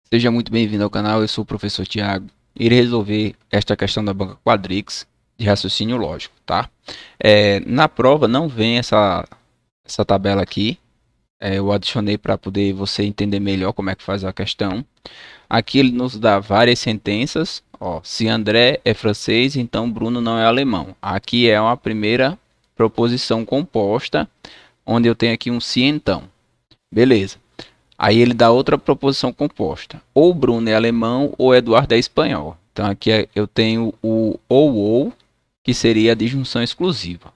Seja muito bem-vindo ao canal, eu sou o professor Tiago. Irei resolver esta questão da banca Quadrix de raciocínio lógico, tá? Na prova não vem essa tabela aqui. Eu adicionei para poder você entender melhor como é que faz a questão. Aqui ele nos dá várias sentenças. Ó, se André é francês, então Bruno não é alemão. Aqui é uma primeira proposição composta, onde eu tenho aqui um se então. Beleza. Aí ele dá outra proposição composta. Ou Bruno é alemão ou Eduardo é espanhol. Então aqui eu tenho o ou, que seria a disjunção exclusiva.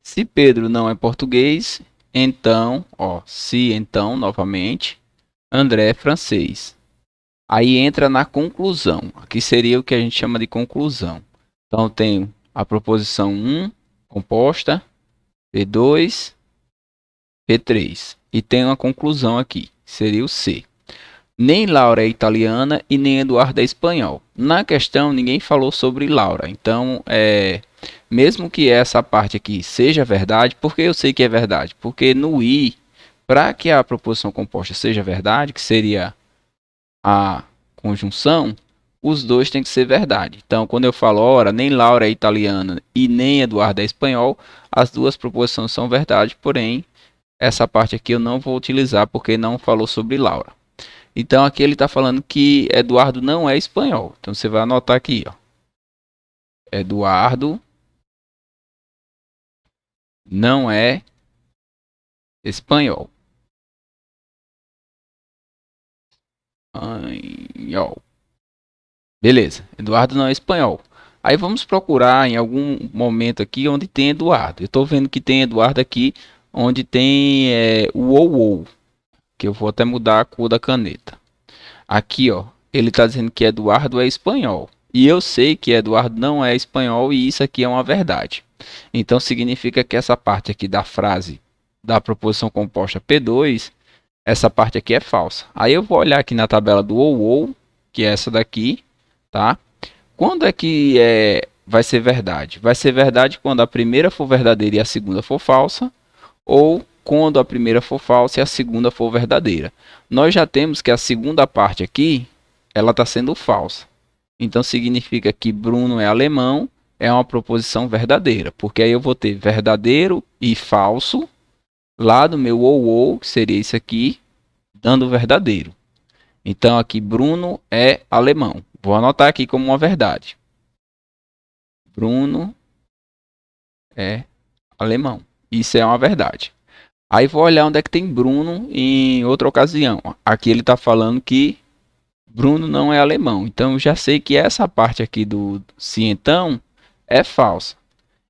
Se Pedro não é português, então, ó, se então, novamente, André é francês. Aí entra na conclusão. Aqui seria o que a gente chama de conclusão. Então eu tenho a proposição 1 composta, P2, P3. E tem uma conclusão aqui, seria o C. Nem Laura é italiana e nem Eduardo é espanhol. Na questão, ninguém falou sobre Laura. Então, mesmo que essa parte aqui seja verdade, por que eu sei que é verdade? Porque no I, para que a proposição composta seja verdade, que seria a conjunção, os dois têm que ser verdade. Então, quando eu falo, ora, nem Laura é italiana e nem Eduardo é espanhol, as duas proposições são verdade, porém, essa parte aqui eu não vou utilizar porque não falou sobre Laura. Então aqui ele está falando que Eduardo não é espanhol. Então você vai anotar aqui, ó. Eduardo não é espanhol. Espanhol. Beleza, Eduardo não é espanhol. Aí vamos procurar em algum momento aqui onde tem Eduardo. Eu estou vendo que tem Eduardo aqui onde tem o ou, que eu vou até mudar a cor da caneta. Aqui, ó, ele está dizendo que Eduardo é espanhol. E eu sei que Eduardo não é espanhol e isso aqui é uma verdade. Então significa que essa parte aqui da frase da proposição composta P2, essa parte aqui é falsa. Aí eu vou olhar aqui na tabela do ou, que é essa daqui, tá? Quando é que vai ser verdade? Vai ser verdade quando a primeira for verdadeira e a segunda for falsa, ou quando a primeira for falsa e a segunda for verdadeira. Nós já temos que a segunda parte aqui, ela está sendo falsa. Então significa que Bruno é alemão, é uma proposição verdadeira, porque aí eu vou ter verdadeiro e falso lá do meu ou, que seria isso aqui, dando verdadeiro. Então aqui Bruno é alemão. Vou anotar aqui como uma verdade. Bruno é alemão. Isso é uma verdade. Aí vou olhar onde é que tem Bruno em outra ocasião. Aqui ele está falando que Bruno não é alemão. Então eu já sei que essa parte aqui do se então é falsa.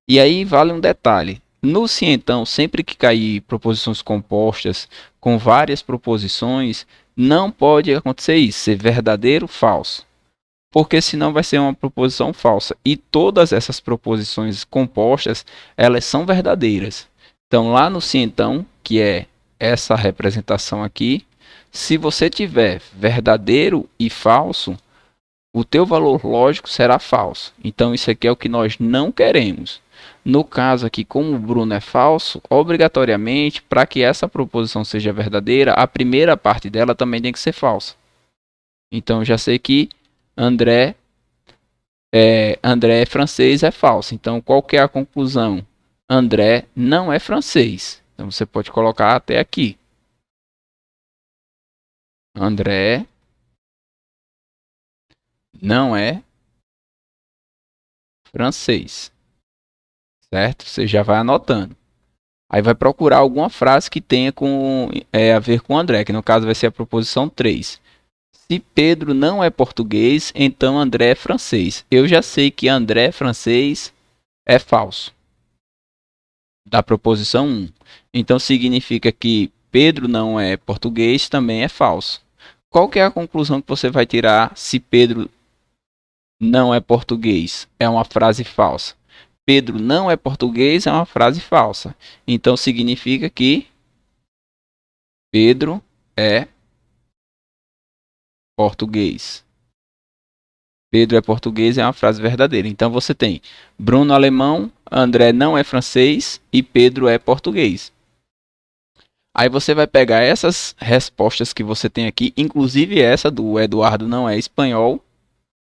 E aí vale um detalhe. No se então, sempre que cair proposições compostas com várias proposições, não pode acontecer isso, ser verdadeiro ou falso. Porque senão vai ser uma proposição falsa. E todas essas proposições compostas, elas são verdadeiras. Então lá no se então, que é essa representação aqui, se você tiver verdadeiro e falso, o teu valor lógico será falso. Então isso aqui é o que nós não queremos. No caso aqui, como o Bruno é falso, obrigatoriamente, para que essa proposição seja verdadeira, a primeira parte dela também tem que ser falsa. Então já sei que André André é francês é falso. Então qual que é a conclusão? André não é francês. Então você pode colocar até aqui. André não é francês. Certo? Você já vai anotando. Aí vai procurar alguma frase que tenha a ver com André, que no caso vai ser a proposição 3. Se Pedro não é português, então André é francês. Eu já sei que André é francês é falso. Da proposição 1. Então significa que Pedro não é português também é falso. Qual que é a conclusão que você vai tirar se Pedro não é português? É uma frase falsa. Pedro não é português é uma frase falsa. Então significa que Pedro é português. Pedro é português é uma frase verdadeira. Então você tem Bruno alemão, André não é francês e Pedro é português. Aí você vai pegar essas respostas que você tem aqui, inclusive essa do Eduardo não é espanhol,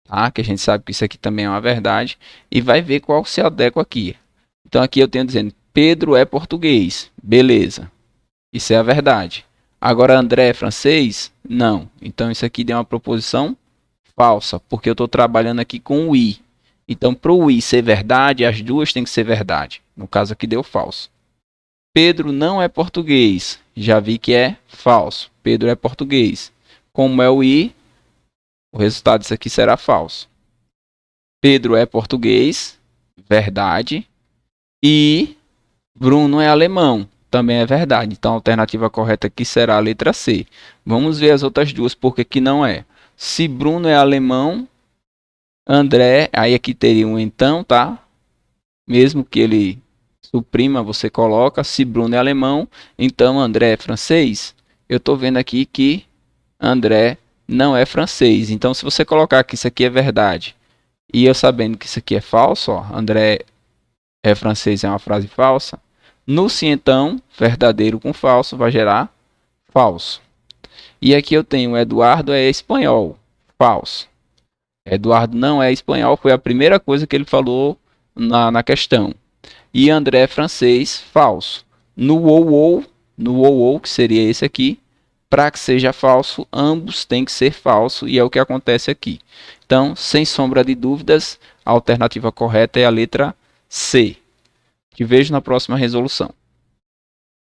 tá? Que a gente sabe que isso aqui também é uma verdade, e vai ver qual se adequa aqui. Então aqui eu tenho dizendo, Pedro é português, beleza, isso é a verdade. Agora André é francês? Não, então isso aqui deu uma proposição falsa, porque eu estou trabalhando aqui com o i. Então para o i ser verdade, as duas têm que ser verdade. No caso aqui deu falso. Pedro não é português, já vi que é falso. Pedro é português. Como é o i, o resultado disso aqui será falso. Pedro é português, verdade. E Bruno é alemão, também é verdade. Então a alternativa correta aqui será a letra C. Vamos ver as outras duas, porque que não é. Se Bruno é alemão, André, aí aqui teria um então, tá? Mesmo que ele suprima, você coloca. Se Bruno é alemão, então André é francês. Eu estou vendo aqui que André não é francês. Então, se você colocar que isso aqui é verdade e eu sabendo que isso aqui é falso, ó, André é francês é uma frase falsa. No se então, verdadeiro com falso vai gerar falso. E aqui eu tenho Eduardo é espanhol, falso. Eduardo não é espanhol, foi a primeira coisa que ele falou na questão. E André é francês, falso. No ou, que seria esse aqui, para que seja falso, ambos têm que ser falso, e é o que acontece aqui. Então, sem sombra de dúvidas, a alternativa correta é a letra C. Te vejo na próxima resolução.